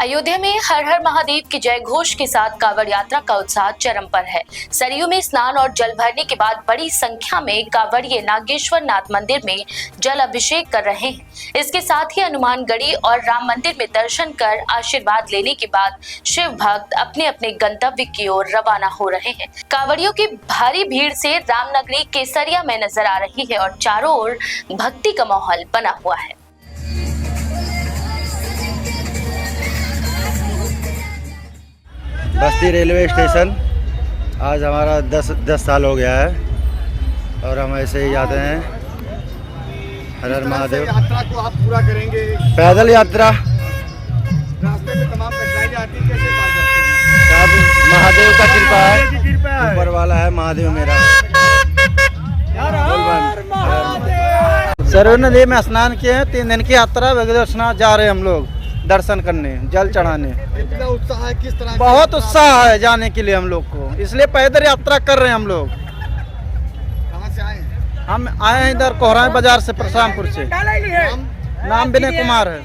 अयोध्या में हर हर महादेव की जय घोष के साथ कांवड़ यात्रा का उत्साह चरम पर है। सरयू में स्नान और जल भरने के बाद बड़ी संख्या में कांवड़िये नागेश्वर नाथ मंदिर में जल अभिषेक कर रहे हैं। इसके साथ ही हनुमानगढ़ी और राम मंदिर में दर्शन कर आशीर्वाद लेने के बाद शिव भक्त अपने अपने गंतव्य की ओर रवाना हो रहे हैं। कांवड़ियों की भारी भीड़ से रामनगरी केसरिया में नजर आ रही है और चारों ओर भक्ति का माहौल बना हुआ है। बस्ती रेलवे स्टेशन आज हमारा 10 साल हो गया है और हम ऐसे ही जाते हैं। हर हर महादेव यात्रा को आप पूरा करेंगे। पैदल यात्रा, रास्ते में तमाम कठिनाइयां आती हैं, कैसे पार करते हैं? सब महादेव का कृपा है, ऊपर वाला है महादेव मेरा। सरयू नदी में स्नान किए हैं। 3 दिन की यात्रा वेगदर्शनाथ जा रहे हैं हम लोग दर्शन करने, जल चढ़ाने। कितना उत्साह है, किस तरह? बहुत उत्साह है जाने के लिए हम लोग को, इसलिए पैदल यात्रा कर रहे हैं हम लोग। कहाँ से आए हैं? हम आए हैं इधर कोहरा बाजार से, परशुरामपुर से। नाम विनय कुमार है।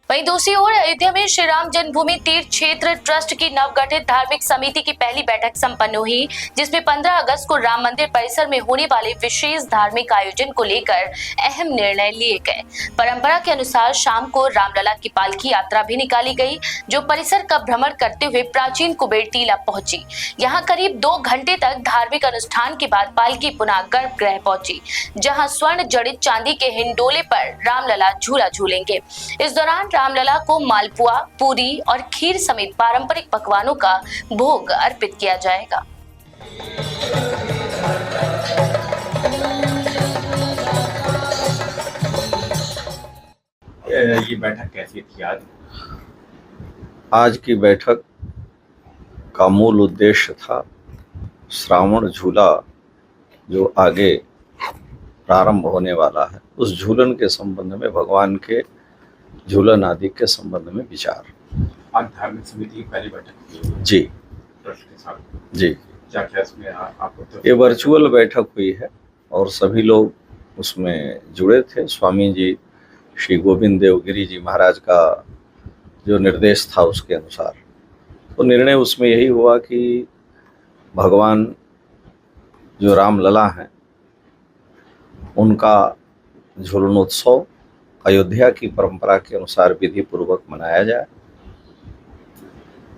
वहीं दूसरी ओर अयोध्या में श्री राम जन्मभूमि तीर्थ क्षेत्र ट्रस्ट की नवगठित धार्मिक समिति की पहली बैठक संपन्न हुई, जिसमें 15 अगस्त को राम मंदिर परिसर में होने वाले विशेष धार्मिक आयोजन को लेकर अहम निर्णय लिए गए। परंपरा के अनुसार शाम को रामलला की पालकी यात्रा भी निकाली गई, जो परिसर का भ्रमण करते हुए प्राचीन कुबेर टीला पहुंची। यहाँ करीब 2 घंटे तक धार्मिक अनुष्ठान के बाद पालकी पुनः गर्भगृह पहुंची, जहाँ स्वर्ण जड़ित चांदी के हिंडोले पर रामलला झूला झूलेंगे। इस दौरान रामलला को मालपुआ, पूरी और खीर समेत पारंपरिक पकवानों का भोग अर्पित किया जाएगा। ये बैठक कैसी थी आज की बैठक का मूल उद्देश्य था श्रावण झूला जो आगे प्रारंभ होने वाला है, उस झूलन के संबंध में, भगवान के झूलन आदि के संबंध में विचार। आज धार्मिक समिति की पहली बैठक हुई जी ट्रस्ट के साथ। जी क्या क्या इसमें आपको तो ये वर्चुअल बैठक हुई है और सभी लोग उसमें जुड़े थे। स्वामी जी श्री गोविंद देवगिरी जी महाराज का जो निर्देश था उसके अनुसार तो निर्णय उसमें यही हुआ कि भगवान जो रामलला हैं उनका झूलनोत्सव अयोध्या की परंपरा के अनुसार विधि पूर्वक मनाया जाए।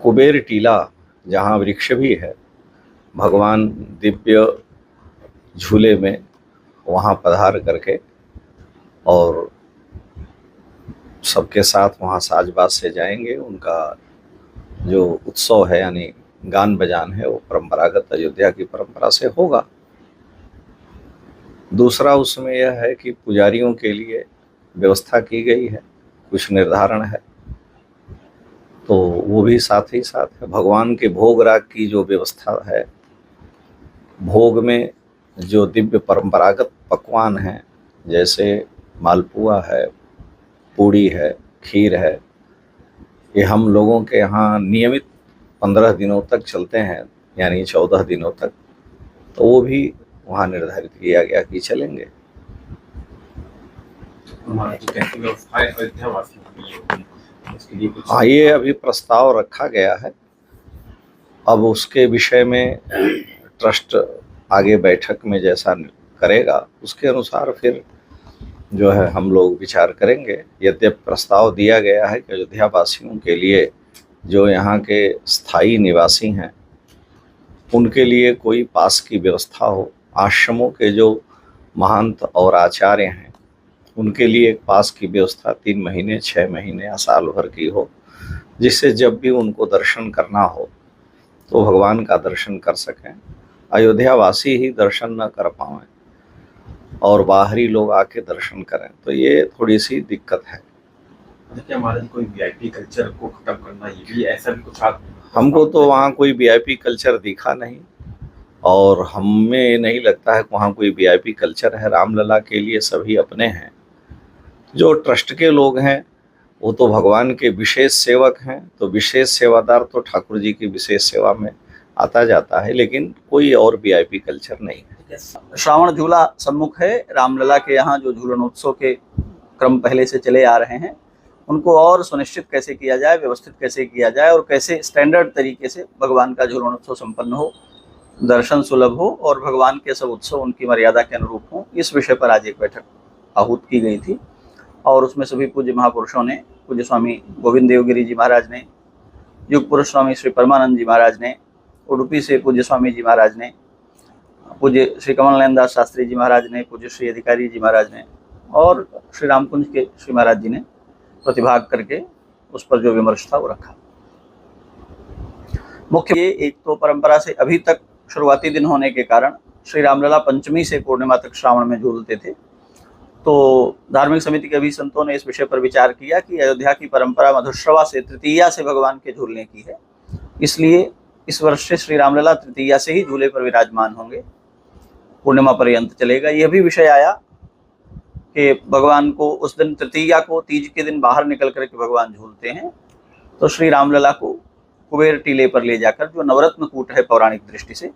कुबेर टीला जहाँ वृक्ष भी है, भगवान दिव्य झूले में वहाँ पधार करके और सबके साथ वहाँ साजबाज से जाएंगे। उनका जो उत्सव है यानी गान बजान है वो परंपरागत अयोध्या की परंपरा से होगा। दूसरा उसमें यह है कि पुजारियों के लिए व्यवस्था की गई है, कुछ निर्धारण है, तो वो भी साथ ही साथ है। भगवान के भोग राग की जो व्यवस्था है, भोग में जो दिव्य परंपरागत पकवान हैं जैसे मालपुआ है, पूड़ी है, खीर है, ये हम लोगों के यहाँ नियमित 15 दिनों तक चलते हैं, यानी 14 दिनों तक, तो वो भी वहाँ निर्धारित किया गया कि चलेंगे। हाँ, ये अभी प्रस्ताव रखा गया है। अब उसके विषय में ट्रस्ट आगे बैठक में जैसा करेगा उसके अनुसार फिर जो है हम लोग विचार करेंगे। यद्यपि प्रस्ताव दिया गया है कि अयोध्या वासियों के लिए जो यहाँ के स्थायी निवासी हैं उनके लिए कोई पास की व्यवस्था हो। आश्रमों के जो महंत और आचार्य हैं उनके लिए एक पास की व्यवस्था 3 महीने, 6 महीने या साल भर की हो, जिससे जब भी उनको दर्शन करना हो तो भगवान का दर्शन कर सकें। अयोध्या वासी ही दर्शन न कर पाएं और बाहरी लोग आके दर्शन करें, तो ये थोड़ी सी दिक्कत है। क्या महाराज कोई वीआईपी कल्चर को खत्म करना, ये भी ऐसा भी कुछ आप? हमको तो वहाँ कोई वीआईपी कल्चर दिखा नहीं और हमें नहीं लगता है कि वहाँ कोई वीआईपी कल्चर है। रामलला के लिए सभी अपने हैं। जो ट्रस्ट के लोग हैं वो तो भगवान के विशेष सेवक हैं, तो विशेष सेवादार तो ठाकुर जी की विशेष सेवा में आता जाता है, लेकिन कोई और वीआईपी कल्चर नहीं है। श्रावण झूला सम्मुख है। रामलला के यहाँ जो झूलनोत्सव के क्रम पहले से चले आ रहे हैं, उनको और सुनिश्चित कैसे किया जाए, व्यवस्थित कैसे किया जाए और कैसे स्टैंडर्ड तरीके से भगवान का झूलनोत्सव संपन्न हो, दर्शन सुलभ हो और भगवान के सब उत्सव उनकी मर्यादा के अनुरूप हो, इस विषय पर आज एक बैठक आहूत की गई थी। और उसमें सभी पूज्य महापुरुषों ने, पूज्य स्वामी गोविंद देवगिरी जी महाराज ने, युग पुरुष स्वामी श्री परमानंद जी महाराज ने, उडुपी से पूज्य स्वामी जी महाराज ने, पूज्य श्री कमल नयन दास शास्त्री जी महाराज ने, पूज्य श्री अधिकारी जी महाराज ने और श्री रामकुंज के श्री महाराज जी ने प्रतिभाग करके उस पर जो विमर्श था वो रखा। मुख्य ये एक तो परंपरा से अभी तक शुरुआती दिन होने के कारण श्री रामलला पंचमी से पूर्णिमा तक श्रावण में झूलते थे। तो धार्मिक समिति के अभी संतों ने इस विषय पर विचार किया कि अयोध्या की परंपरा मधुश्रवा से तृतीया से भगवान के झूलने की है, इसलिए इस वर्ष से श्री रामलला तृतीया से ही झूले पर विराजमान होंगे, पूर्णिमा पर्यंत चलेगा। यह भी विषय आया कि भगवान को उस दिन तृतीया को, तीज के दिन बाहर निकल करके भगवान झूलते हैं, तो श्री रामलला को कुबेर टीले पर ले जाकर, जो नवरत्न कूट है पौराणिक दृष्टि से,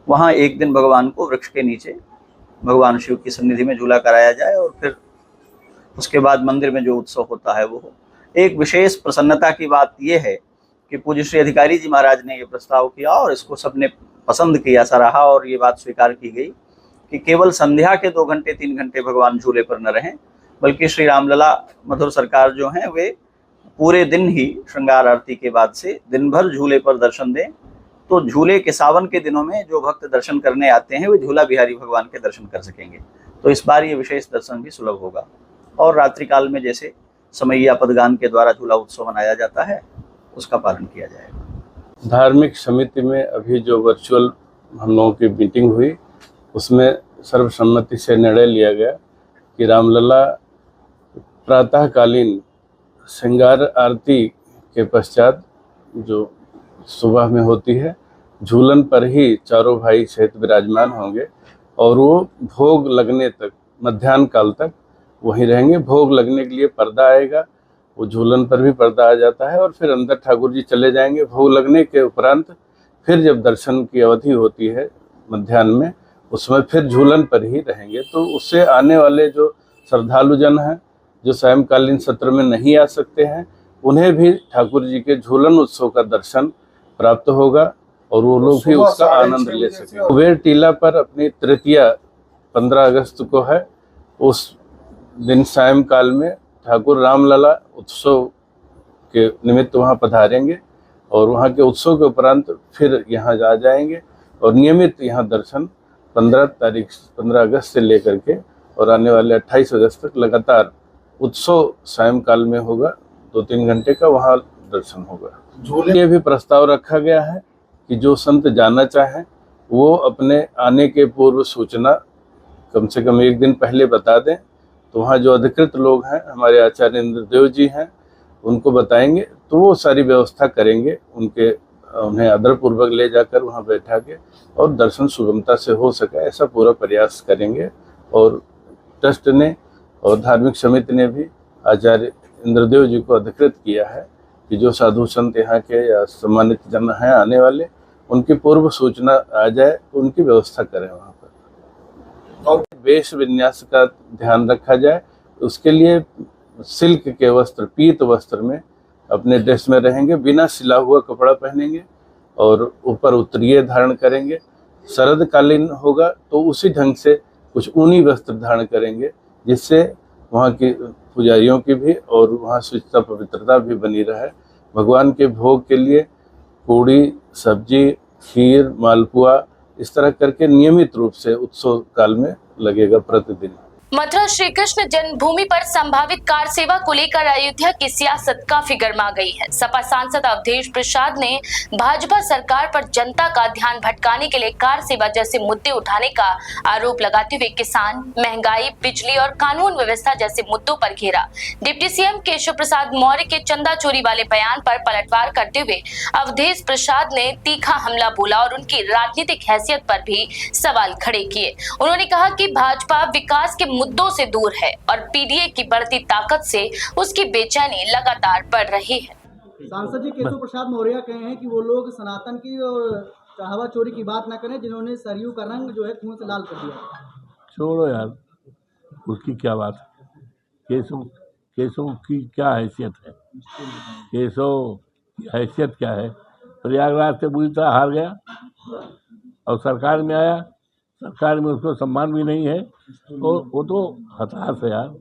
वहाँ एक दिन भगवान को वृक्ष के नीचे भगवान शिव की सन्निधि में झूला कराया जाए और फिर उसके बाद मंदिर में जो उत्सव होता है वो हो। एक विशेष प्रसन्नता की बात यह है कि पूज्य श्री अधिकारी जी महाराज ने ये प्रस्ताव किया और इसको सबने पसंद किया, सराहा और ये बात स्वीकार की गई कि केवल संध्या के 2 घंटे 3 घंटे भगवान झूले पर न रहें, बल्कि श्री रामलला मधुर सरकार जो हैं वे पूरे दिन ही श्रृंगार आरती के बाद से दिन भर झूले पर दर्शन दें। तो झूले के सावन के दिनों में जो भक्त दर्शन करने आते हैं वे झूला बिहारी भगवान के दर्शन कर सकेंगे। तो इस बार ये विशेष दर्शन भी सुलभ होगा और रात्रि काल में जैसे समैया पदगान के द्वारा झूला उत्सव मनाया जाता है उसका पालन किया जाएगा। धार्मिक समिति में अभी जो वर्चुअल हम लोगों की मीटिंग हुई, उसमें सर्वसम्मति से निर्णय लिया गया कि रामलला प्रातःकालीन श्रृंगार आरती के पश्चात जो सुबह में होती है, झूलन पर ही चारों भाई सहित विराजमान होंगे और वो भोग लगने तक, मध्याह्न काल तक वहीं रहेंगे। भोग लगने के लिए पर्दा आएगा, वो झूलन पर भी पर्दा आ जाता है और फिर अंदर ठाकुर जी चले जाएंगे। भोग लगने के उपरांत फिर जब दर्शन की अवधि होती है मध्याह्न में, उसमें फिर झूलन पर ही रहेंगे। तो उससे आने वाले जो श्रद्धालुजन हैं, जो सायंकालीन सत्र में नहीं आ सकते हैं, उन्हें भी ठाकुर जी के झूलन उत्सव का दर्शन प्राप्त होगा और वो लोग भी उसका आनंद ले सकेंगे। कुबेर टीला पर अपनी तृतीया 15 अगस्त को है। उस दिन सायंकाल में ठाकुर रामलला उत्सव के निमित्त वहाँ पधारेंगे और वहाँ के उत्सव के उपरांत फिर यहाँ आ जाएंगे और नियमित यहाँ दर्शन 15 अगस्त से लेकर के और आने वाले 28 अगस्त तक लगातार उत्सव सायंकाल में होगा। 2-3 घंटे का वहाँ दर्शन होगा। ये भी प्रस्ताव रखा गया है कि जो संत जाना चाहें वो अपने आने के पूर्व सूचना कम से कम 1 दिन पहले बता दें। तो वहाँ जो अधिकृत लोग हैं, हमारे आचार्य इंद्रदेव जी हैं, उनको बताएंगे तो वो सारी व्यवस्था करेंगे, उन्हें आदरपूर्वक ले जाकर वहाँ बैठा के और दर्शन सुगमता से हो सके ऐसा पूरा प्रयास करेंगे। और ट्रस्ट ने और धार्मिक समिति ने भी आचार्य इंद्रदेव जी को अधिकृत किया है कि जो साधु संत यहाँ के या सम्मानित जन हैं आने वाले, उनकी पूर्व सूचना आ जाए तो उनकी व्यवस्था करें वहाँ पर। और वेश विन्यास का ध्यान रखा जाए, उसके लिए सिल्क के वस्त्र, पीत वस्त्र में अपने ड्रेस में रहेंगे, बिना सिला हुआ कपड़ा पहनेंगे और ऊपर उत्तरीय धारण करेंगे। शरदकालीन होगा तो उसी ढंग से कुछ ऊनी वस्त्र धारण करेंगे, जिससे वहाँ की पुजारियों की भी और वहाँ शुचिता पवित्रता भी बनी रहे। भगवान के भोग के लिए पूड़ी, सब्जी, खीर, मालपुआ इस तरह करके नियमित रूप से उत्सव काल में लगेगा प्रतिदिन। मथुरा श्री कृष्ण जन्मभूमि पर संभावित कार सेवा को लेकर अयोध्या की सियासत काफी गर्मा गई है। सपा सांसद अवधेश प्रसाद ने भाजपा सरकार पर जनता का ध्यान भटकाने के लिए कार सेवा जैसे मुद्दे उठाने का आरोप लगाते हुए किसान, महंगाई, बिजली और कानून व्यवस्था जैसे मुद्दों पर घेरा। डिप्टी सीएम केशव प्रसाद मौर्य के चंदा चोरी वाले बयान पर पलटवार करते हुए अवधेश प्रसाद ने तीखा हमला बोला और उनकी राजनीतिक हैसियत पर भी सवाल खड़े किए। उन्होंने कहा कि भाजपा विकास के मुद्दों से दूर है और पीडीए की बढ़ती ताकत से उसकी बेचैनी लगातार बढ़ रही है। सांसद जी केशव प्रसाद मौर्य कहे हैं कि वो लोग सनातन की और हवा चोरी की बात ना करें जिन्होंने सरयू का रंग जो है खून से लाल कर दिया। छोड़ो यार, उसकी क्या बात है। केसों की क्या हैसियत है, केसों की हैसियत क्या है। प्रयागराज से बुरी तरह हार गया और सरकार में आया, सरकार में उसको सम्मान भी नहीं है, तो वो तो हताश है यार,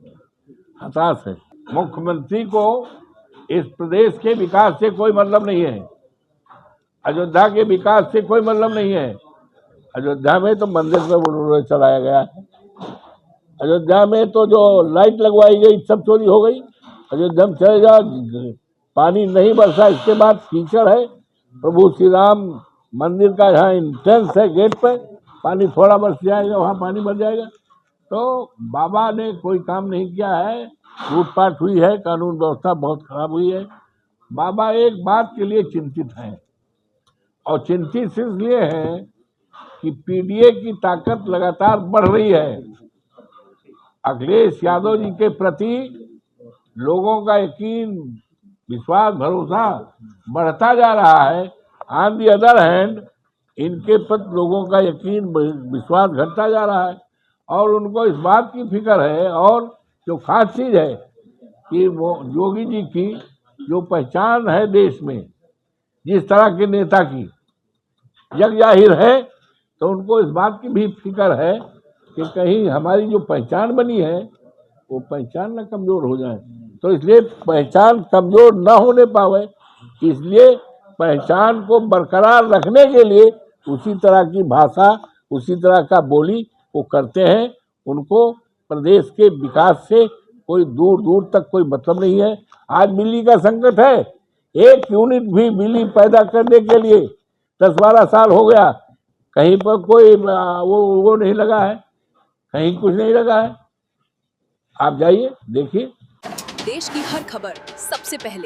हताश है। मुख्यमंत्री को इस प्रदेश के विकास से कोई मतलब नहीं है, अयोध्या के विकास से कोई मतलब नहीं है। अयोध्या में तो मंदिर पर बुलडोजर चलाया गया है, अयोध्या में तो जो लाइट लगवाई गई सब चोरी हो गई। अयोध्या में चले जाओ, पानी नहीं बरसा, इसके बाद कीचड़ है। प्रभु श्री राम मंदिर का जहाँ इंट्रेंस है गेट पे, पानी थोड़ा बरस जाएगा वहाँ पानी भर जाएगा। तो बाबा ने कोई काम नहीं किया है, लूटपाट हुई है, कानून व्यवस्था बहुत खराब हुई है। बाबा एक बात के लिए चिंतित हैं, और चिंतित इसलिए हैं कि पीडीए की ताकत लगातार बढ़ रही है। अखिलेश यादव जी के प्रति लोगों का यकीन, विश्वास, भरोसा बढ़ता जा रहा है। ऑन दी अदर हैंड इनके प्रति लोगों का यकीन, विश्वास घटता जा रहा है, और उनको इस बात की फिक्र है। और जो खास चीज़ है कि वो योगी जी की जो पहचान है देश में, जिस तरह के नेता की जग जाहिर है, तो उनको इस बात की भी फिक्र है कि कहीं हमारी जो पहचान बनी है वो पहचान न कमज़ोर हो जाए। तो इसलिए पहचान कमज़ोर न होने पावे, इसलिए पहचान को बरकरार रखने के लिए उसी तरह की भाषा, उसी तरह का बोली वो करते हैं। उनको प्रदेश के विकास से कोई दूर दूर तक कोई मतलब नहीं है। आज बिजली का संकट है, एक यूनिट भी बिजली पैदा करने के लिए 10-12 साल हो गया, कहीं पर कोई वो नहीं लगा है, कहीं कुछ नहीं लगा है। आप जाइए देखिए। देश की हर खबर सबसे पहले